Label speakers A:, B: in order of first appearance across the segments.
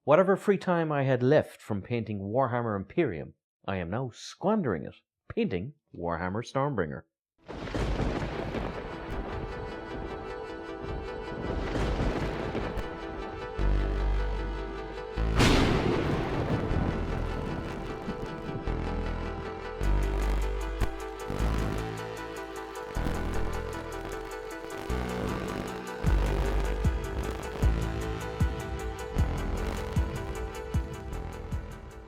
A: Whatever free time I had left from painting Warhammer Imperium, I am now squandering it, painting Warhammer Stormbringer.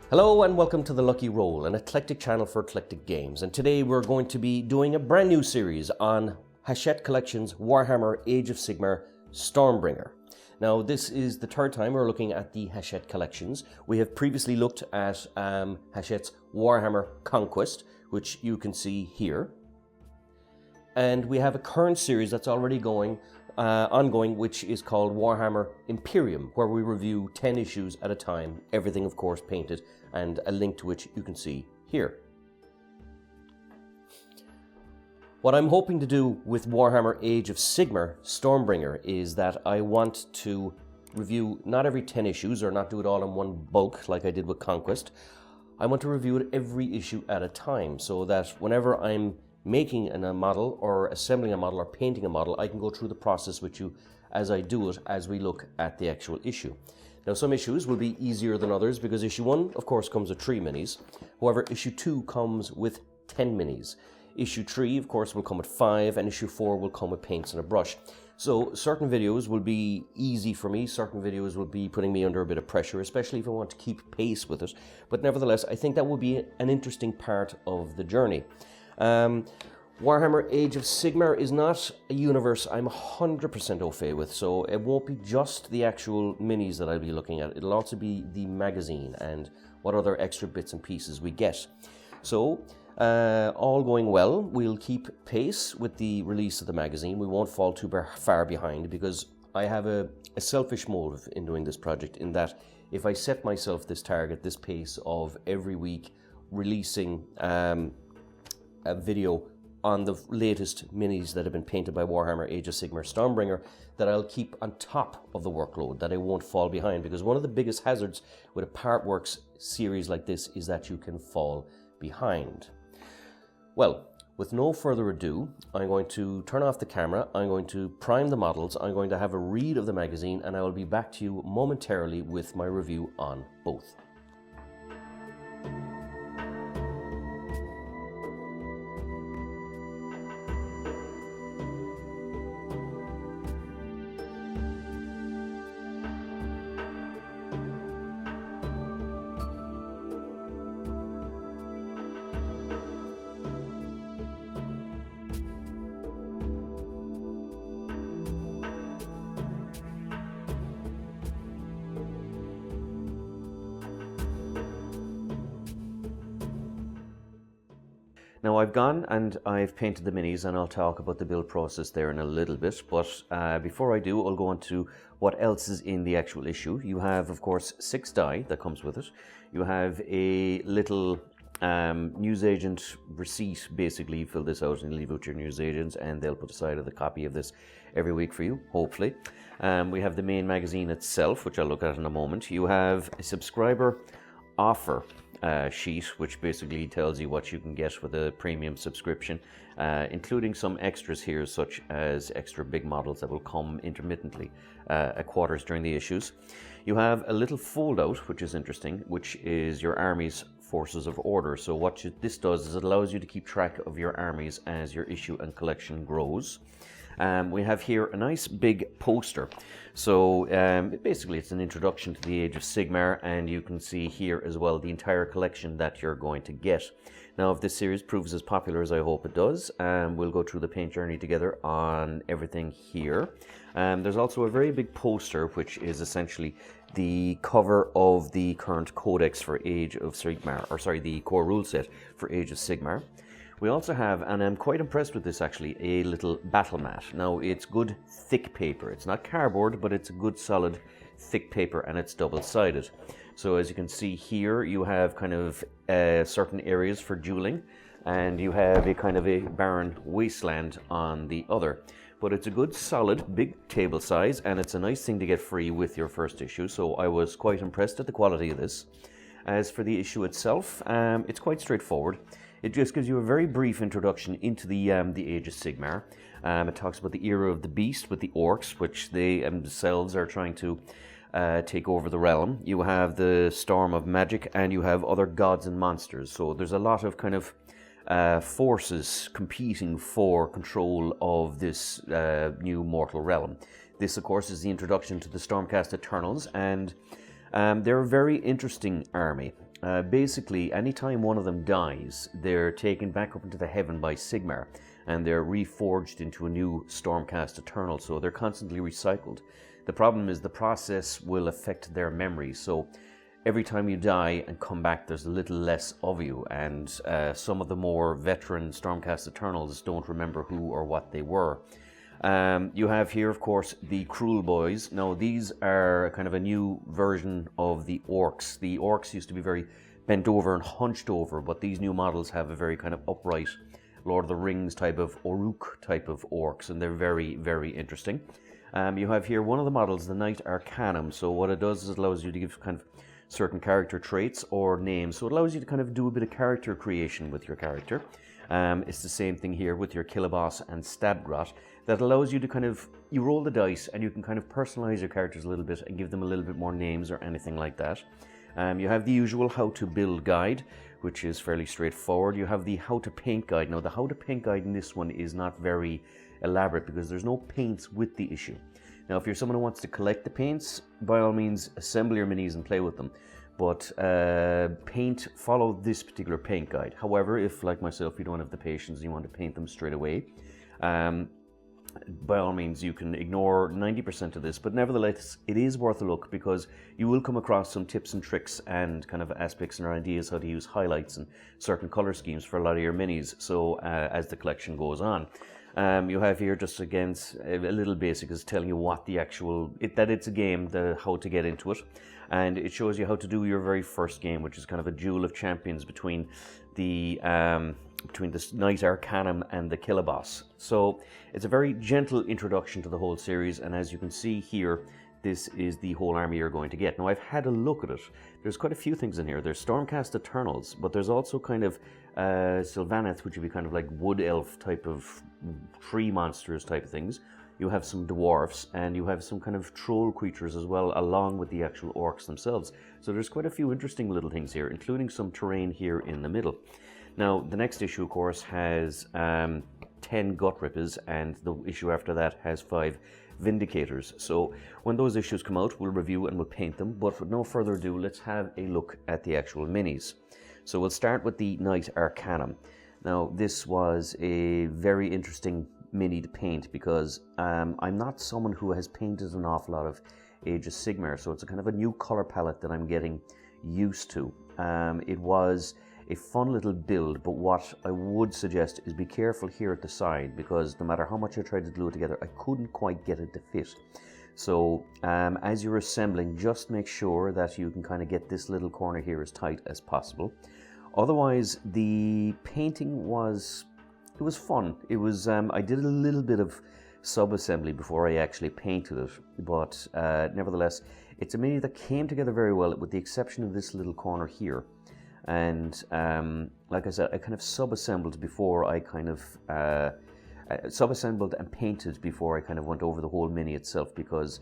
B: Hello and welcome to The Lucky Roll, an eclectic channel for eclectic games. And today we're going to be doing a brand new series on Hachette Collection's Warhammer Age of Sigmar Stormbringer. Now this is the third time we're looking at the Hachette collections. We have previously looked at Hachette's Warhammer Conquest, which you can see here. And we have a current series that's already ongoing, which is called Warhammer Imperium, where we review 10 issues at a time, everything of course painted, and a link to which you can see here. What I'm hoping to do with Warhammer Age of Sigmar Stormbringer is that I want to review not every 10 issues, or not do it all in one bulk like I did with Conquest. I want to review it every issue at a time, so that whenever I'm making a model or assembling a model or painting a model, I can go through the process with you as I do it, as we look at the actual issue. Now some issues will be easier than others because issue 1 of course comes with 3 minis. However, issue 2 comes with 10 minis. Issue 3 of course will come with 5, and issue 4 will come with paints and a brush. So certain videos will be easy for me, certain videos will be putting me under a bit of pressure, especially if I want to keep pace with it. But nevertheless, I think that will be an interesting part of the journey. Warhammer Age of Sigmar is not a universe I'm 100% au fait with, so it won't be just the actual minis that I'll be looking at. It'll also be the magazine and what other extra bits and pieces we get. So, all going well, we'll keep pace with the release of the magazine. We won't fall too far behind, because I have a selfish motive in doing this project, in that if I set myself this target, this pace of every week releasing a video on the latest minis that have been painted by Warhammer Age of Sigmar Stormbringer, that I'll keep on top of the workload, that I won't fall behind, because one of the biggest hazards with a Partworks series like this is that you can fall behind. Well, with no further ado, I'm going to turn off the camera, I'm going to prime the models, I'm going to have a read of the magazine, and I will be back to you momentarily with my review on both. Now I've gone and I've painted the minis, and I'll talk about the build process there in a little bit, but before I do, I'll go on to what else is in the actual issue. You have, of course, 6 die that comes with it. You have a little newsagent receipt. Basically, you fill this out and leave out your newsagents, and they'll put aside a copy of this every week for you, hopefully. We have the main magazine itself, which I'll look at in a moment. You have a subscriber offer sheet, which basically tells you what you can get with a premium subscription, including some extras here, such as extra big models that will come intermittently at quarters during the issues. You have a little fold-out, which is interesting, which is your army's forces of order. So what this does is it allows you to keep track of your armies as your issue and collection grows. We have here a nice big poster. So basically it's an introduction to the Age of Sigmar, and you can see here as well the entire collection that you're going to get. Now, if this series proves as popular as I hope it does, we'll go through the paint journey together on everything here. There's also a very big poster, which is essentially the cover of the current codex for Age of Sigmar, or sorry, the core rule set for Age of Sigmar. We also have, and I'm quite impressed with this actually, a little battle mat. Now, it's good thick paper. It's not cardboard, but it's a good solid thick paper, and it's double-sided. So as you can see here, you have kind of certain areas for dueling, and you have a kind of a barren wasteland on the other. But it's a good, solid, big table size, and it's a nice thing to get free with your first issue, so I was quite impressed at the quality of this. As for the issue itself, it's quite straightforward. It just gives you a very brief introduction into the Age of Sigmar. It talks about the era of the beast with the orcs, which they themselves are trying to take over the realm. You have the storm of magic, and you have other gods and monsters. So there's a lot of kind of forces competing for control of this new mortal realm. This, of course, is the introduction to the Stormcast Eternals, and they're a very interesting army. Basically, anytime one of them dies, they're taken back up into the heaven by Sigmar, and they're reforged into a new Stormcast Eternal, so they're constantly recycled. The problem is the process will affect their memory, so every time you die and come back, there's a little less of you, and some of the more veteran Stormcast Eternals don't remember who or what they were. You have here, of course, the Cruel Boys. Now, these are kind of a new version of the Orcs. The Orcs used to be very bent over and hunched over, but these new models have a very kind of upright Lord of the Rings type of Oruk type of Orcs, and they're very, very interesting. You have here one of the models, the Knight Arcanum. So what it does is it allows you to give kind of certain character traits or names. So it allows you to kind of do a bit of character creation with your character. It's the same thing here with your Killaboss and Stabgrot. That allows you to kind of, you roll the dice and you can kind of personalize your characters a little bit and give them a little bit more names or anything like that. You have the usual how to build guide, which is fairly straightforward. You have the how to paint guide. Now the how to paint guide in this one is not very elaborate because there's no paints with the issue. Now if you're someone who wants to collect the paints, by all means assemble your minis and play with them. But follow this particular paint guide. However, if like myself you don't have the patience and you want to paint them straight away, by all means you can ignore 90% of this, but nevertheless it is worth a look because you will come across some tips and tricks and kind of aspects and ideas how to use highlights and certain color schemes for a lot of your minis, so as the collection goes on. You have here just again a little basic is telling you what the actual, that it's a game, how to get into it, and it shows you how to do your very first game, which is kind of a duel of champions between the Knight Arcanum and the Killaboss. So it's a very gentle introduction to the whole series, and as you can see here, this is the whole army you're going to get. Now I've had a look at it. There's quite a few things in here. There's Stormcast Eternals, but there's also kind of Sylvaneth, which would be kind of like wood elf type of tree monsters type of things. You have some dwarfs, and you have some kind of troll creatures as well, along with the actual orcs themselves. So there's quite a few interesting little things here, including some terrain here in the middle. Now, the next issue, of course, has 10 Gut Rippers, and the issue after that has 5 Vindicators. So when those issues come out, we'll review and we'll paint them. But with no further ado, let's have a look at the actual minis. So we'll start with the Knight Arcanum. Now, this was a very interesting mini to paint because I'm not someone who has painted an awful lot of Age of Sigmar, so it's a kind of a new color palette that I'm getting used to. It was a fun little build, but what I would suggest is be careful here at the side, because no matter how much I tried to glue it together, I couldn't quite get it to fit. So as you're assembling, just make sure that you can kind of get this little corner here as tight as possible. Otherwise, the painting was fun. It was I did a little bit of sub-assembly before I actually painted it, but nevertheless, it's a mini that came together very well, with the exception of this little corner here. And like I said, I kind of sub-assembled before I kind of sub-assembled and painted before I kind of went over the whole mini itself, because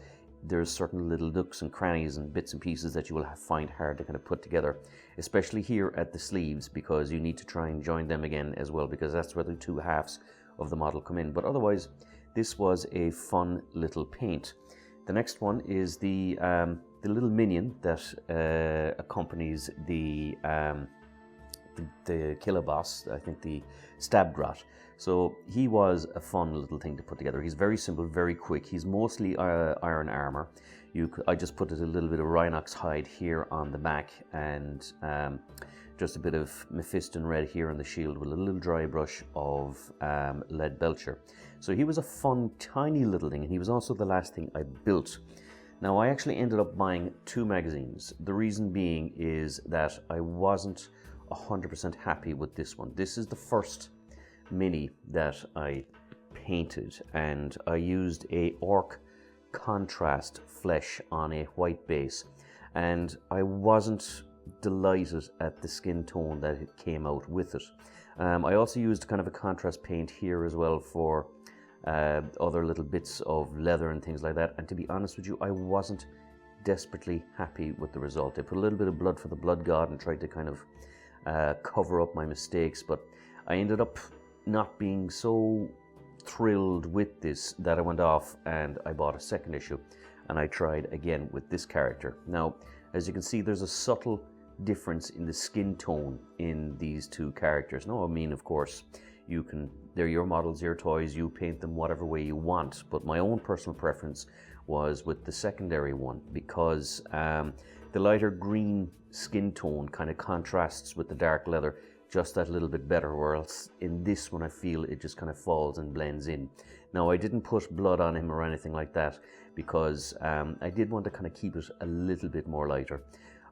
B: there's certain little nooks and crannies and bits and pieces that you will find hard to kind of put together, especially here at the sleeves, because you need to try and join them again as well, because that's where the two halves of the model come in. But otherwise, this was a fun little paint. The next one is the little minion that accompanies the Killaboss, I think the Stabgrot. So he was a fun little thing to put together. He's very simple, very quick. He's mostly iron armor. I just put a little bit of Rhinox hide here on the back, and just a bit of Mephiston red here on the shield, with a little dry brush of lead belcher. So he was a fun, tiny little thing, and he was also the last thing I built. Now, I actually ended up buying 2 magazines. The reason being is that I wasn't 100% happy with this one. This is the first mini that I painted, and I used a orc contrast flesh on a white base, and I wasn't delighted at the skin tone that it came out with it. I also used kind of a contrast paint here as well for other little bits of leather and things like that, and to be honest with you, I wasn't desperately happy with the result. I put a little bit of blood for the blood god and tried to kind of cover up my mistakes, but I ended up not being so thrilled with this that I went off and I bought a second issue and I tried again with this character. Now, as you can see, there's a subtle difference in the skin tone in these two characters. Now, I mean, of course, they're your models, your toys, you paint them whatever way you want, but my own personal preference was with the secondary one, because the lighter green skin tone kind of contrasts with the dark leather just that little bit better, whereas in this one I feel it just kind of falls and blends in. Now, I didn't put blood on him or anything like that because I did want to kind of keep it a little bit more lighter.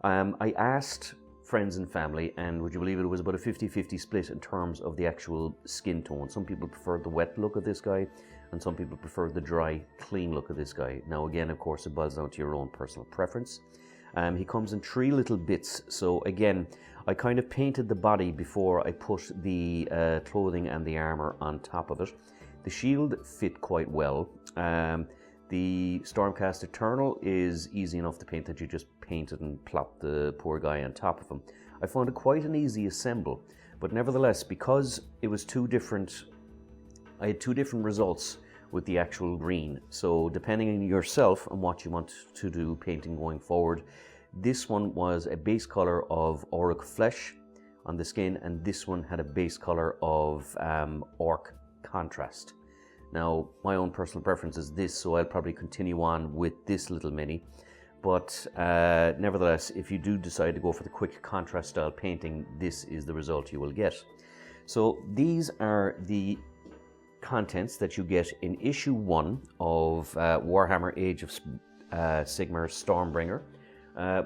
B: I asked friends and family, and would you believe it was about a 50-50 split in terms of the actual skin tone. Some people preferred the wet look of this guy, and some people preferred the dry, clean look of this guy. Now again, of course, it boils down to your own personal preference. He comes in 3 little bits, so again, I kind of painted the body before I put the clothing and the armor on top of it. The shield fit quite well. The Stormcast Eternal is easy enough to paint that you just paint it and plop the poor guy on top of him. I found it quite an easy assemble, but nevertheless, because it was I had two different results with the actual green. So depending on yourself and what you want to do painting going forward, this one was a base color of auric flesh on the skin, and this one had a base color of orc contrast. Now, my own personal preference is this, so I'll probably continue on with this little mini. But nevertheless, if you do decide to go for the quick contrast style painting, this is the result you will get. So these are the contents that you get in issue 1 of Warhammer Age of Sigmar Stormbringer.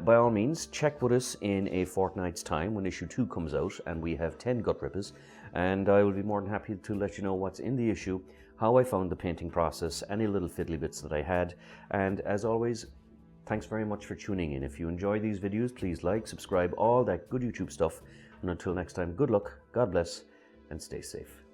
B: By all means, check with us in a fortnight's time when issue 2 comes out and we have 10 gut rippers, and I will be more than happy to let you know what's in the issue, how I found the painting process, any little fiddly bits that I had. And as always, thanks very much for tuning in. If you enjoy these videos, please like, subscribe, all that good YouTube stuff. And until next time, good luck, God bless, and stay safe.